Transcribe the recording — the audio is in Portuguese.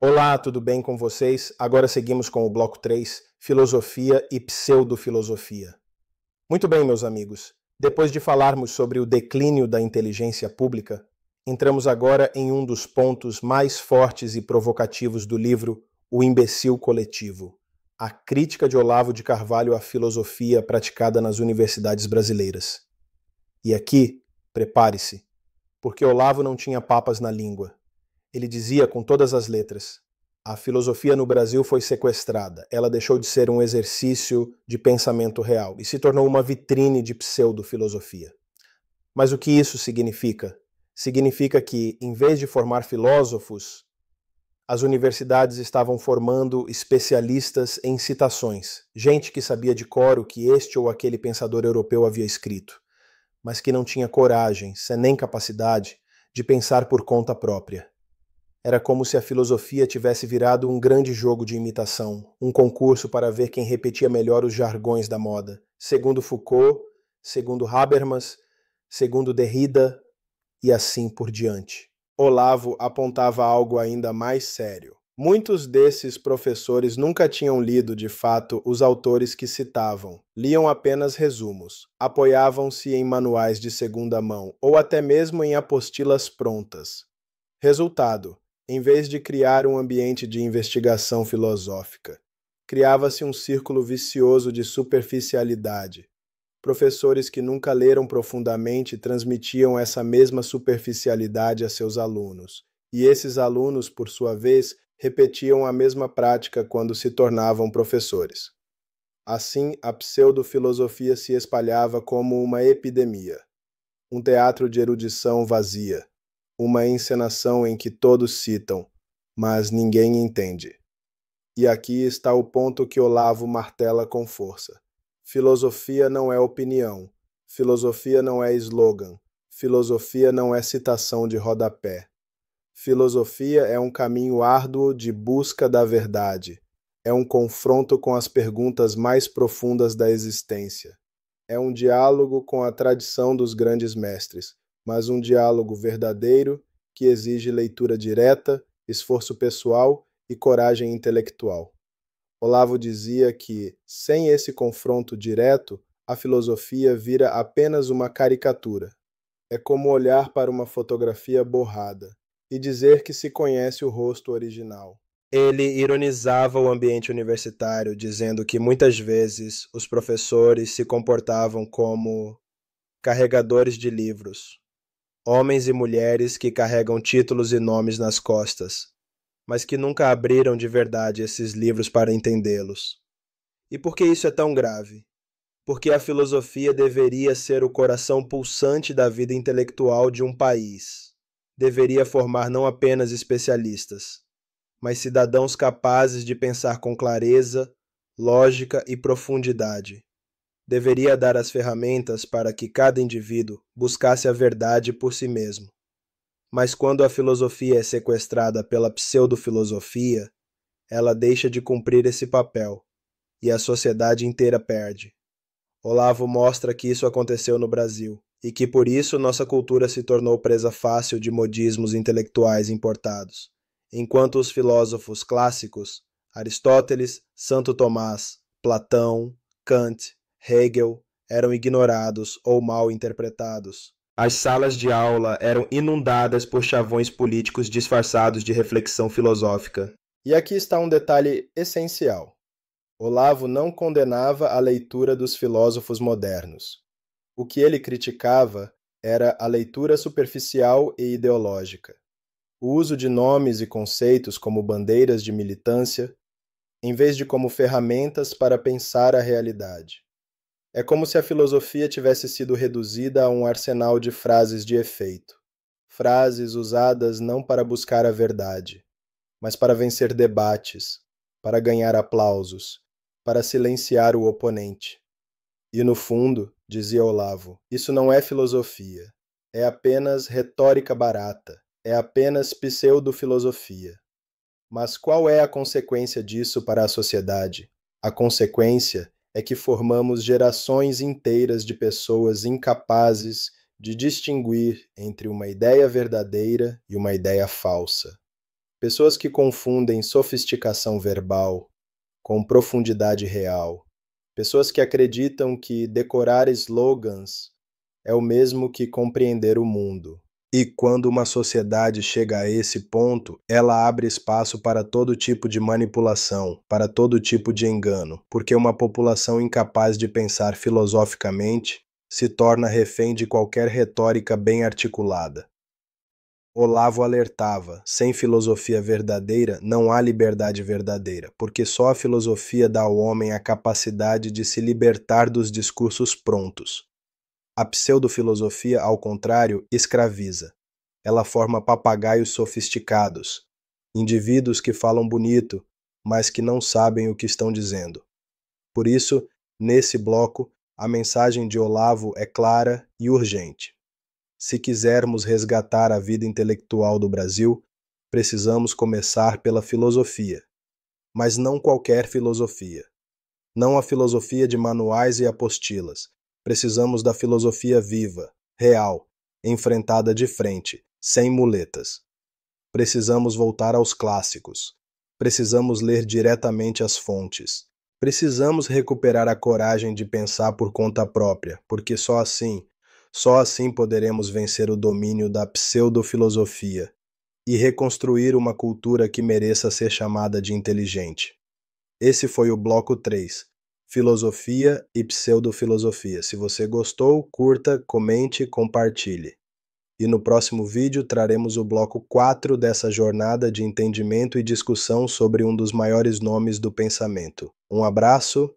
Olá, tudo bem com vocês? Agora seguimos com o bloco 3, Filosofia e Pseudofilosofia. Muito bem, meus amigos. Depois de falarmos sobre o declínio da inteligência pública, entramos agora em um dos pontos mais fortes e provocativos do livro O Imbecil Coletivo, a crítica de Olavo de Carvalho à filosofia praticada nas universidades brasileiras. E aqui, prepare-se, porque Olavo não tinha papas na língua. Ele dizia com todas as letras: a filosofia no Brasil foi sequestrada, ela deixou de ser um exercício de pensamento real e se tornou uma vitrine de pseudo-filosofia. Mas o que isso significa? Significa que, em vez de formar filósofos, as universidades estavam formando especialistas em citações, gente que sabia de cor o que este ou aquele pensador europeu havia escrito, mas que não tinha coragem, sem nem capacidade, de pensar por conta própria. Era como se a filosofia tivesse virado um grande jogo de imitação, um concurso para ver quem repetia melhor os jargões da moda, segundo Foucault, segundo Habermas, segundo Derrida e assim por diante. Olavo apontava algo ainda mais sério. Muitos desses professores nunca tinham lido de fato os autores que citavam, liam apenas resumos, apoiavam-se em manuais de segunda mão ou até mesmo em apostilas prontas. Resultado: em vez de criar um ambiente de investigação filosófica, criava-se um círculo vicioso de superficialidade. Professores que nunca leram profundamente transmitiam essa mesma superficialidade a seus alunos, e esses alunos, por sua vez, repetiam a mesma prática quando se tornavam professores. Assim, a pseudofilosofia se espalhava como uma epidemia, um teatro de erudição vazia, uma encenação em que todos citam, mas ninguém entende. E aqui está o ponto que Olavo martela com força. Filosofia não é opinião, filosofia não é slogan, filosofia não é citação de rodapé. Filosofia é um caminho árduo de busca da verdade, é um confronto com as perguntas mais profundas da existência. É um diálogo com a tradição dos grandes mestres, mas um diálogo verdadeiro que exige leitura direta, esforço pessoal e coragem intelectual. Olavo dizia que, sem esse confronto direto, a filosofia vira apenas uma caricatura. É como olhar para uma fotografia borrada e dizer que se conhece o rosto original. Ele ironizava o ambiente universitário, dizendo que muitas vezes os professores se comportavam como carregadores de livros, homens e mulheres que carregam títulos e nomes nas costas, mas que nunca abriram de verdade esses livros para entendê-los. E por que isso é tão grave? Porque a filosofia deveria ser o coração pulsante da vida intelectual de um país. Deveria formar não apenas especialistas, mas cidadãos capazes de pensar com clareza, lógica e profundidade. Deveria dar as ferramentas para que cada indivíduo buscasse a verdade por si mesmo. Mas quando a filosofia é sequestrada pela pseudofilosofia, ela deixa de cumprir esse papel, e a sociedade inteira perde. Olavo mostra que isso aconteceu no Brasil, e que por isso nossa cultura se tornou presa fácil de modismos intelectuais importados, enquanto os filósofos clássicos, Aristóteles, Santo Tomás, Platão, Kant, Hegel, eram ignorados ou mal interpretados. As salas de aula eram inundadas por chavões políticos disfarçados de reflexão filosófica. E aqui está um detalhe essencial. Olavo não condenava a leitura dos filósofos modernos. O que ele criticava era a leitura superficial e ideológica, o uso de nomes e conceitos como bandeiras de militância, em vez de como ferramentas para pensar a realidade. É como se a filosofia tivesse sido reduzida a um arsenal de frases de efeito, frases usadas não para buscar a verdade, mas para vencer debates, para ganhar aplausos, para silenciar o oponente. E no fundo, dizia Olavo, isso não é filosofia, é apenas retórica barata, é apenas pseudofilosofia. Mas qual é a consequência disso para a sociedade? A consequência é que formamos gerações inteiras de pessoas incapazes de distinguir entre uma ideia verdadeira e uma ideia falsa. Pessoas que confundem sofisticação verbal com profundidade real. Pessoas que acreditam que decorar slogans é o mesmo que compreender o mundo. E quando uma sociedade chega a esse ponto, ela abre espaço para todo tipo de manipulação, para todo tipo de engano, porque uma população incapaz de pensar filosoficamente se torna refém de qualquer retórica bem articulada. Olavo alertava: sem filosofia verdadeira não há liberdade verdadeira, porque só a filosofia dá ao homem a capacidade de se libertar dos discursos prontos. A pseudofilosofia, ao contrário, escraviza. Ela forma papagaios sofisticados, indivíduos que falam bonito, mas que não sabem o que estão dizendo. Por isso, nesse bloco, a mensagem de Olavo é clara e urgente. Se quisermos resgatar a vida intelectual do Brasil, precisamos começar pela filosofia. Mas não qualquer filosofia. Não a filosofia de manuais e apostilas. Precisamos da filosofia viva, real, enfrentada de frente, sem muletas. Precisamos voltar aos clássicos. Precisamos ler diretamente as fontes. Precisamos recuperar a coragem de pensar por conta própria, porque só assim poderemos vencer o domínio da pseudofilosofia e reconstruir uma cultura que mereça ser chamada de inteligente. Esse foi o bloco 3, Filosofia e Pseudofilosofia. Se você gostou, curta, comente, compartilhe. E no próximo vídeo traremos o bloco 4 dessa jornada de entendimento e discussão sobre um dos maiores nomes do pensamento. Um abraço